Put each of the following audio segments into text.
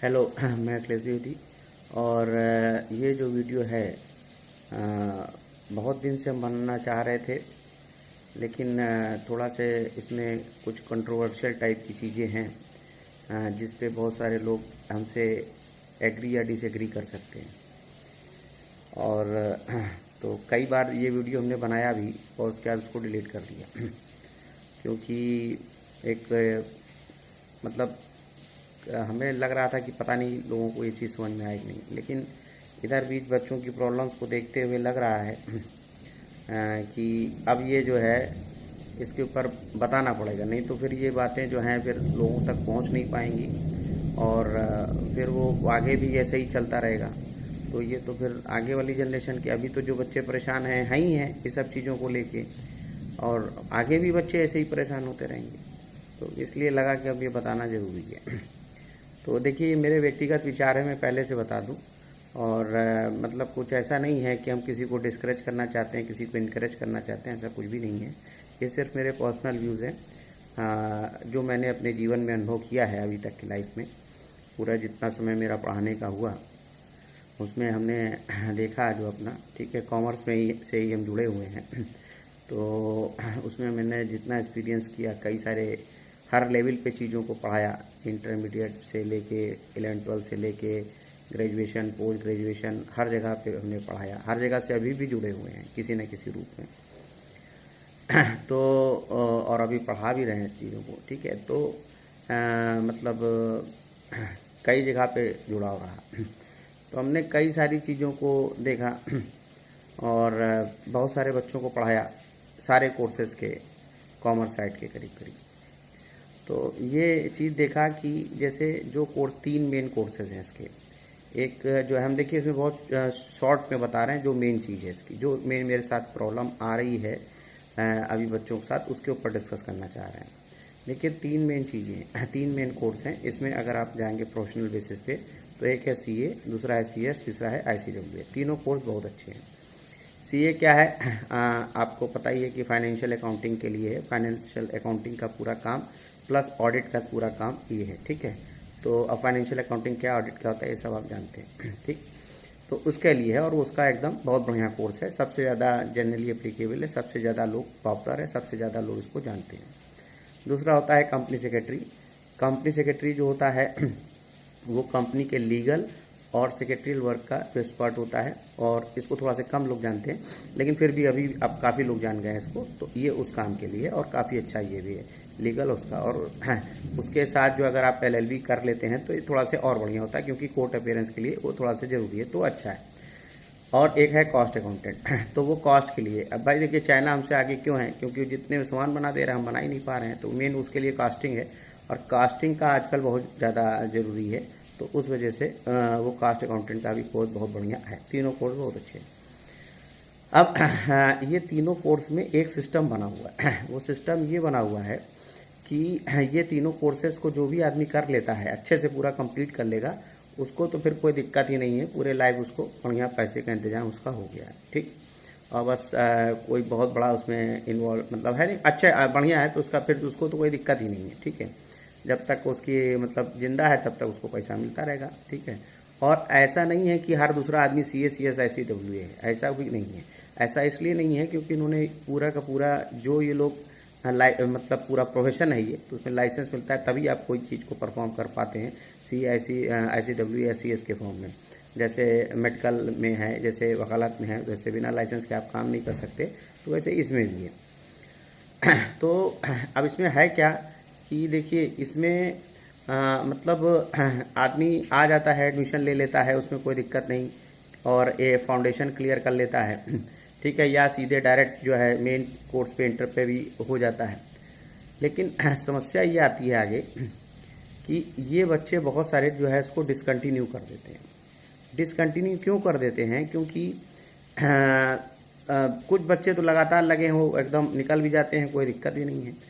Hello मैं अखिलेश द्विवेदी। और ये जो वीडियो है बहुत दिन से हम बनना चाह रहे थे, लेकिन थोड़ा से इसमें कुछ कंट्रोवर्शियल टाइप की चीज़ें हैं जिस पे बहुत सारे लोग हमसे एग्री या डिसएग्री कर सकते हैं। और तो कई बार ये वीडियो हमने बनाया भी और उसके बाद उसको डिलीट कर दिया क्योंकि एक मतलब हमें लग रहा था कि पता नहीं लोगों को ये चीज़ समझ में आएगी नहीं, लेकिन इधर बीच बच्चों की प्रॉब्लम्स को देखते हुए लग रहा है कि अब ये जो है इसके ऊपर बताना पड़ेगा, नहीं तो फिर ये बातें जो हैं फिर लोगों तक पहुंच नहीं पाएंगी और फिर वो आगे भी ऐसे ही चलता रहेगा। तो ये तो फिर आगे वाली जनरेशन के अभी तो जो बच्चे परेशान हैं ही हैं ये सब चीज़ों को लेके, और आगे भी बच्चे ऐसे ही परेशान होते रहेंगे। तो इसलिए लगा कि अब ये बताना ज़रूरी है। तो देखिए ये मेरे व्यक्तिगत विचार है, मैं पहले से बता दूं। और मतलब कुछ ऐसा नहीं है कि हम किसी को डिस्करेज करना चाहते हैं, किसी को इनकरेज करना चाहते हैं, ऐसा कुछ भी नहीं है। ये सिर्फ मेरे पर्सनल व्यूज़ हैं जो मैंने अपने जीवन में अनुभव किया है अभी तक की लाइफ में। पूरा जितना समय मेरा पढ़ाने का हुआ उसमें हमने देखा जो अपना, ठीक है, कॉमर्स में ही से ही हम जुड़े हुए हैं। तो उसमें मैंने जितना एक्सपीरियंस किया, कई सारे हर लेवल पे चीज़ों को पढ़ाया, इंटरमीडिएट से लेके 11-12 से लेके ग्रेजुएशन, पोस्ट ग्रेजुएशन, हर जगह पे हमने पढ़ाया, हर जगह से अभी भी जुड़े हुए हैं किसी न किसी रूप में। तो और अभी पढ़ा भी रहे हैं चीज़ों को, ठीक है। तो मतलब कई जगह पे जुड़ाव रहा। तो हमने कई सारी चीज़ों को देखा और बहुत सारे बच्चों को पढ़ाया, सारे कोर्सेज़ के, कॉमर्स साइड के करीब करीब। तो ये चीज़ देखा कि जैसे जो कोर्स 3 मेन कोर्सेज़ हैं इसके, एक जो है हम देखिए इसमें बहुत शॉर्ट में बता रहे हैं जो मेन चीज़ है इसकी, जो मेरे साथ प्रॉब्लम आ रही है अभी बच्चों के साथ, उसके ऊपर डिस्कस करना चाह रहे हैं। देखिए 3 मेन चीज़ें, 3 मेन कोर्स हैं इसमें। अगर आप जाएंगे प्रोफेशनल बेसिस पे तो एक है CA, दूसरा है CS, तीसरा है ICWA। तीनों कोर्स बहुत अच्छे हैं। CA क्या है आपको पता ही है कि फाइनेंशियल अकाउंटिंग के लिए है। फाइनेंशियल अकाउंटिंग का पूरा काम प्लस ऑडिट का पूरा काम ये है, ठीक है। तो अब फाइनेंशियल अकाउंटिंग क्या, ऑडिट क्या होता है, ये सब आप जानते हैं, ठीक। तो उसके लिए है और उसका एकदम बहुत बढ़िया कोर्स है, सबसे ज़्यादा जनरली एप्लीकेबल है, सबसे ज़्यादा लोग पॉपुलर है, सबसे ज़्यादा लोग इसको जानते हैं। दूसरा होता है कंपनी सेक्रेटरी। कंपनी सेक्रेटरी जो होता है वो कंपनी के लीगल और सेक्रेटरियल वर्क का जो एक्सपर्ट होता है, और इसको थोड़ा से कम लोग जानते हैं, लेकिन फिर भी अभी अब काफ़ी लोग जान गए हैं इसको। तो ये उस काम के लिए और काफ़ी अच्छा ये भी है, लीगल उसका। और हाँ, उसके साथ जो अगर आप LLB कर लेते हैं तो ये थोड़ा से और बढ़िया होता है, क्योंकि कोर्ट अपीयरेंस के लिए वो थोड़ा सा ज़रूरी है, तो अच्छा है। और एक है कॉस्ट अकाउंटेंट। तो वो कॉस्ट के लिए, अब भाई देखिए चाइना हमसे आगे क्यों है, क्योंकि जितने सामान बना दे रहे हैं हम बना ही नहीं पा रहे हैं। तो मेन उसके लिए कास्टिंग है, और कास्टिंग का आजकल बहुत ज़्यादा ज़रूरी है। तो उस वजह से वो कास्ट अकाउंटेंट का भी कोर्स बहुत बढ़िया है। तीनों कोर्स बहुत अच्छे हैं। अब ये तीनों कोर्स में एक सिस्टम बना हुआ है। वो सिस्टम ये बना हुआ है कि ये तीनों कोर्सेज़ को जो भी आदमी कर लेता है, अच्छे से पूरा कंप्लीट कर लेगा, उसको तो फिर कोई दिक्कत ही नहीं है, पूरे लाइफ उसको बढ़िया पैसे का इंतजाम उसका हो गया है, ठीक। और बस कोई बहुत बड़ा उसमें इन्वॉल्व मतलब है नहीं, अच्छा बढ़िया है, तो उसका फिर उसको तो कोई दिक्कत ही नहीं है, ठीक है। जब तक उसकी मतलब ज़िंदा है तब तक उसको पैसा मिलता रहेगा, ठीक है। और ऐसा नहीं है कि हर दूसरा आदमी CA CS ICWA है, ऐसा भी नहीं है। ऐसा इसलिए नहीं है क्योंकि इन्होंने पूरा का पूरा जो ये लोग मतलब पूरा प्रोफेशन है ये, तो उसमें लाइसेंस मिलता है, तभी आप कोई चीज़ को परफॉर्म कर पाते हैं ICWA CS के फॉर्म में। जैसे मेडिकल में है, जैसे वकालत में है, वैसे बिना लाइसेंस के आप काम नहीं कर सकते, तो वैसे इसमें भी है। तो अब इसमें है क्या कि देखिए इसमें मतलब आदमी आ जाता है, एडमिशन ले लेता है, उसमें कोई दिक्कत नहीं, और ये फाउंडेशन क्लियर कर लेता है, ठीक है, या सीधे डायरेक्ट जो है मेन कोर्स पे इंटर पे भी हो जाता है। लेकिन समस्या ये आती है आगे कि ये बच्चे बहुत सारे जो है इसको डिसकंटिन्यू कर देते हैं। डिसकंटिन्यू क्यों कर देते हैं, क्योंकि कुछ बच्चे तो लगातार लगे हो, एकदम निकल भी जाते हैं, कोई दिक्कत भी नहीं है।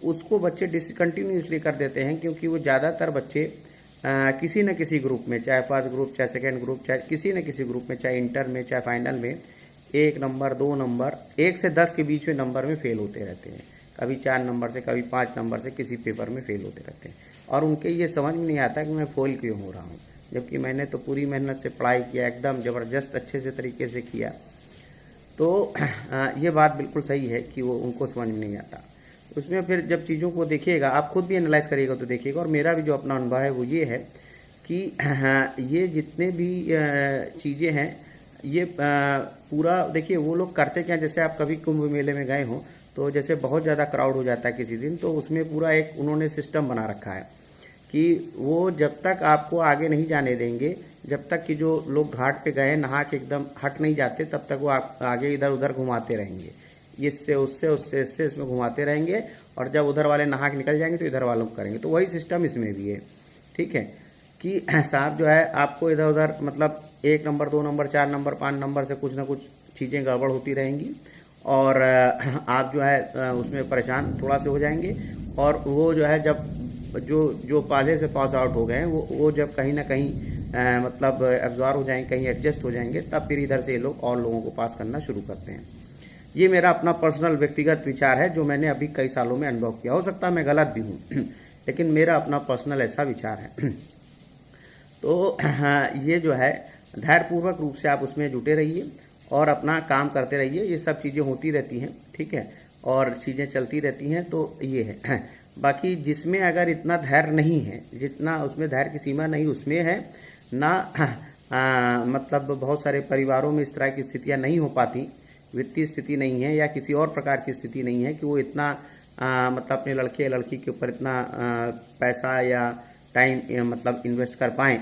उसको बच्चे डिसकंटिन्यू इसलिए कर देते हैं क्योंकि वो ज़्यादातर बच्चे किसी न किसी ग्रुप में, चाहे फर्स्ट ग्रुप, चाहे सेकेंड ग्रुप, चाहे किसी न किसी ग्रुप में, चाहे इंटर में, चाहे फाइनल में, 1 नंबर 2 नंबर, 1 से 10 के बीच में नंबर में फेल होते रहते हैं। कभी 4 नंबर से, कभी 5 नंबर से किसी पेपर में फेल होते रहते हैं। और उनके ये समझ में नहीं आता कि मैं फेल क्यों हो रहा हूँ, जबकि मैंने तो पूरी मेहनत से पढ़ाई किया, एकदम ज़बरदस्त अच्छे से तरीके से किया। तो ये बात बिल्कुल सही है कि वो उनको समझ में नहीं आता। उसमें फिर जब चीज़ों को देखिएगा, आप खुद भी एनालाइज करिएगा तो देखिएगा। और मेरा भी जो अपना अनुभव है वो ये है कि ये जितने भी चीज़ें हैं, ये पूरा देखिए वो लोग करते क्या, जैसे आप कभी कुंभ मेले में गए हों तो जैसे बहुत ज़्यादा क्राउड हो जाता है किसी दिन, तो उसमें पूरा एक उन्होंने सिस्टम बना रखा है कि वो जब तक आपको आगे नहीं जाने देंगे, जब तक कि जो लोग घाट पे गए नहा के एकदम हट नहीं जाते, तब तक वो आगे इधर उधर घुमाते रहेंगे, इससे उससे उससे इससे इसमें घुमाते रहेंगे। और जब उधर वाले नहा के निकल जाएंगे तो इधर वालों को करेंगे। तो वही सिस्टम इसमें भी है, ठीक है, कि साहब जो है आपको इधर उधर मतलब 1 नंबर 2 नंबर 4 नंबर 5 नंबर से कुछ ना कुछ चीज़ें गड़बड़ होती रहेंगी, और आप जो है उसमें परेशान थोड़ा से हो जाएंगे। और वो जो है जब जो पहले से पास आउट हो गए हैं वो जब कहीं ना कहीं मतलब एब्जॉर्व हो जाएंगे, कहीं एडजस्ट हो जाएंगे, तब फिर इधर से ये लोग और लोगों को पास करना शुरू करते हैं। ये मेरा अपना पर्सनल व्यक्तिगत विचार है जो मैंने अभी कई सालों में अनुभव किया। हो सकता है मैं गलत भी हूँ लेकिन मेरा अपना पर्सनल ऐसा विचार है। तो ये जो है धैर्यपूर्वक रूप से आप उसमें जुटे रहिए और अपना काम करते रहिए। ये सब चीज़ें होती रहती हैं, ठीक है, और चीज़ें चलती रहती हैं। तो ये है बाकी जिसमें अगर इतना धैर्य नहीं है, जितना उसमें धैर्य की सीमा नहीं उसमें है ना, मतलब बहुत सारे परिवारों में इस तरह की स्थितियाँ नहीं हो पाती, वित्तीय स्थिति नहीं है या किसी और प्रकार की स्थिति नहीं है कि वो इतना मतलब अपने लड़के या लड़की के ऊपर इतना पैसा या टाइम मतलब इन्वेस्ट कर पाएँ।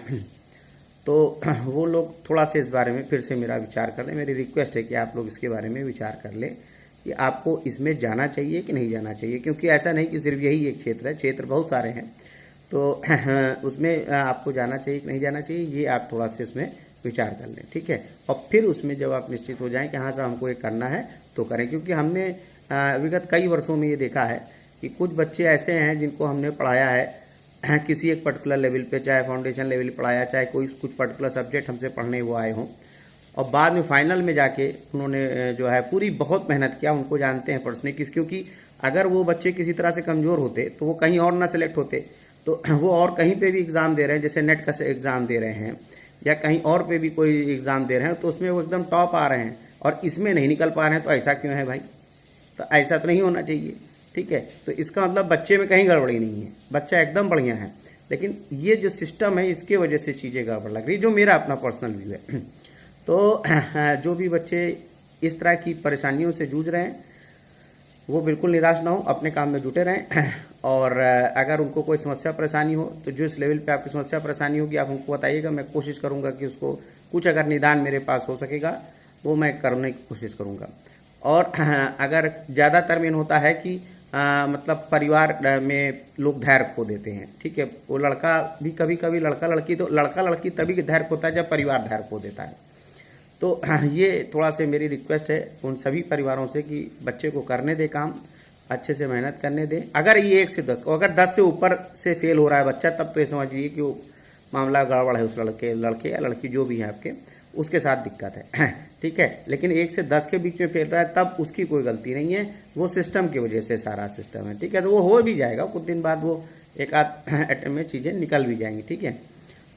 तो वो लोग थोड़ा सा इस बारे में फिर से मेरा विचार कर लें। मेरी रिक्वेस्ट है कि आप लोग इसके बारे में विचार कर लें कि आपको इसमें जाना चाहिए कि नहीं जाना चाहिए, क्योंकि ऐसा नहीं कि सिर्फ यही एक क्षेत्र है, क्षेत्र बहुत सारे हैं। तो उसमें आपको जाना चाहिए कि नहीं जाना चाहिए, ये आप थोड़ा सा इसमें विचार कर लें, ठीक है। और फिर उसमें जब आप निश्चित हो जाएं कि हाँ साहब हमको ये करना है तो करें, क्योंकि हमने विगत कई वर्षों में ये देखा है कि कुछ बच्चे ऐसे हैं जिनको हमने पढ़ाया है किसी एक पर्टिकुलर लेवल पे, चाहे फाउंडेशन लेवल पढ़ाया, चाहे कोई कुछ पर्टिकुलर सब्जेक्ट हमसे पढ़ने वो आए हों, और बाद में फाइनल में जाके उन्होंने जो है पूरी बहुत मेहनत किया, उनको जानते हैं पर्सनली क्योंकि अगर वो बच्चे किसी तरह से कमज़ोर होते तो वो कहीं और ना सेलेक्ट होते, तो वो और कहीं पे भी एग्ज़ाम दे रहे हैं, जैसे नेट का एग्ज़ाम दे रहे हैं या कहीं और पे भी कोई एग्ज़ाम दे रहे हैं, तो उसमें वो एकदम टॉप आ रहे हैं और इसमें नहीं निकल पा रहे हैं। तो ऐसा क्यों है भाई? तो ऐसा तो नहीं होना चाहिए, ठीक है। तो इसका मतलब बच्चे में कहीं गड़बड़ी नहीं है, बच्चा एकदम बढ़िया है, लेकिन ये जो सिस्टम है इसके वजह से चीज़ें गड़बड़ लग रही, जो मेरा अपना पर्सनल व्यू है। तो जो भी बच्चे इस तरह की परेशानियों से जूझ रहे हैं वो बिल्कुल निराश ना हो, अपने काम में जुटे रहें। और अगर उनको कोई समस्या परेशानी हो तो जो इस लेवल पे आपकी समस्या परेशानी होगी आप हमको बताइएगा, मैं कोशिश करूँगा कि उसको कुछ अगर निदान मेरे पास हो सकेगा वो मैं करने की कोशिश करूँगा। और अगर ज़्यादातर मेन होता है कि मतलब परिवार में लोग धैर्य खो देते हैं, ठीक है। वो लड़का भी कभी कभी लड़का लड़की तभी धैर्य खोता है जब परिवार धैर्य खो देता है। तो ये थोड़ा से मेरी रिक्वेस्ट है उन सभी परिवारों से कि बच्चे को करने दे काम, अच्छे से मेहनत करने दें। अगर ये 1 से 10 को, अगर 10 से ऊपर से फेल हो रहा है बच्चा, तब तो ये समझिए कि वो मामला गड़बड़ है, उस लड़के या लड़की जो भी है आपके उसके साथ दिक्कत है, ठीक है। लेकिन 1 से 10 के बीच में फेल रहा है तब उसकी कोई गलती नहीं है, वो सिस्टम की वजह से सारा सिस्टम है, ठीक है। तो वो हो भी जाएगा, कुछ दिन बाद वो एक आध अटेम्प्ट में चीज़ें निकल भी जाएंगी, ठीक है।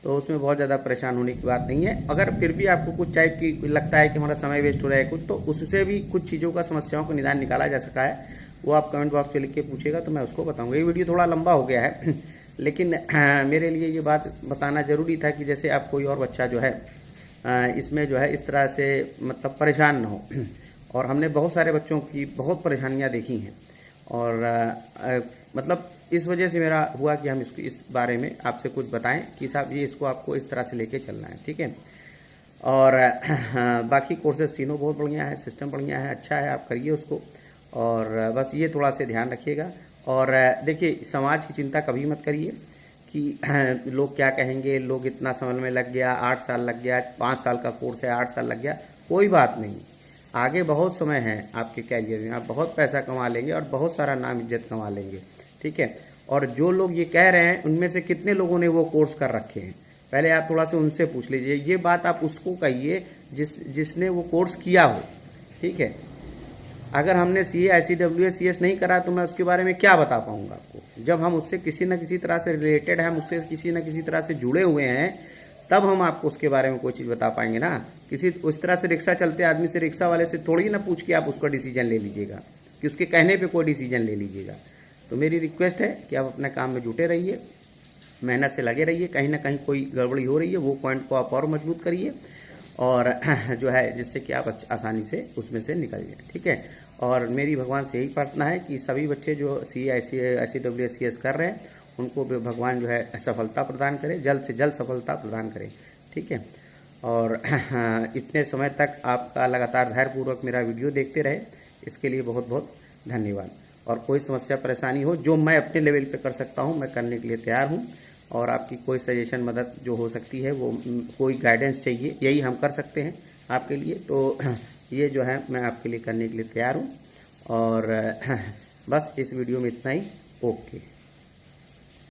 तो उसमें बहुत ज़्यादा परेशान होने की बात नहीं है। अगर फिर भी आपको कुछ टाइप की लगता है कि हमारा समय वेस्ट हो रहा है कुछ, तो उससे भी कुछ चीज़ों का समस्याओं का निदान निकाला जा सका है, वो आप कमेंट बॉक्स पे लिख के पूछेगा तो मैं उसको बताऊंगा। ये वीडियो थोड़ा लंबा हो गया है लेकिन मेरे लिए ये बात बताना ज़रूरी था कि जैसे आप कोई और बच्चा जो है इसमें जो है इस तरह से मतलब परेशान ना हो। और हमने बहुत सारे बच्चों की बहुत परेशानियां देखी हैं और मतलब इस वजह से मेरा हुआ कि हम इसको इस बारे में आपसे कुछ बताएं कि साहब ये इसको आपको इस तरह से लेके चलना है, ठीक है। और बाकी कोर्सेज तीनों बहुत बढ़िया है, सिस्टम बढ़िया है, अच्छा है, आप करिए उसको। और बस ये थोड़ा सा ध्यान रखिएगा। और देखिए समाज की चिंता कभी मत करिए कि लोग क्या कहेंगे, लोग इतना समय में लग गया, 8 साल लग गया, 5 साल का कोर्स है 8 साल लग गया, कोई बात नहीं, आगे बहुत समय है आपके कैरियर में, आप बहुत पैसा कमा लेंगे और बहुत सारा नाम इज्जत कमा लेंगे, ठीक है। और जो लोग ये कह रहे हैं उनमें से कितने लोगों ने वो कोर्स कर रखे हैं, पहले आप थोड़ा सा उनसे पूछ लीजिए। ये बात आप उसको कहिए जिसने वो कोर्स किया हो, ठीक है। अगर हमने CA ICWS CS नहीं करा तो मैं उसके बारे में क्या बता पाऊँगा आपको। जब हम उससे किसी न किसी तरह से रिलेटेड हैं, हम उससे किसी न किसी तरह से जुड़े हुए हैं, तब हम आपको उसके बारे में कोई चीज़ बता पाएंगे ना। किसी उस तरह से रिक्शा चलते आदमी से, रिक्शा वाले से थोड़ी ना पूछ के आप उसका डिसीजन ले लीजिएगा कि उसके कहने पे कोई डिसीजन ले लीजिएगा। तो मेरी रिक्वेस्ट है कि आप अपने काम में जुटे रहिए, मेहनत से लगे रहिए। कहीं ना कहीं कोई गड़बड़ी हो रही है, वो पॉइंट को आप और मजबूत करिए, और जो है जिससे कि आप आसानी से उसमें से निकल जाए, ठीक है। और मेरी भगवान से यही प्रार्थना है कि सभी बच्चे जो CA ICWS CS कर रहे हैं, उनको भी भगवान जो है सफलता प्रदान करे, जल्द से जल्द सफलता प्रदान करे, ठीक है। और इतने समय तक आपका लगातार धैर्यपूर्वक मेरा वीडियो देखते रहे, इसके लिए बहुत बहुत धन्यवाद। और कोई समस्या परेशानी हो जो मैं अपने लेवल पे कर सकता हूँ, मैं करने के लिए तैयार हूँ। और आपकी कोई सजेशन मदद जो हो सकती है, वो कोई गाइडेंस चाहिए, यही हम कर सकते हैं आपके लिए। तो ये जो है मैं आपके लिए करने के लिए तैयार हूँ। और बस इस वीडियो में इतना ही। ओके।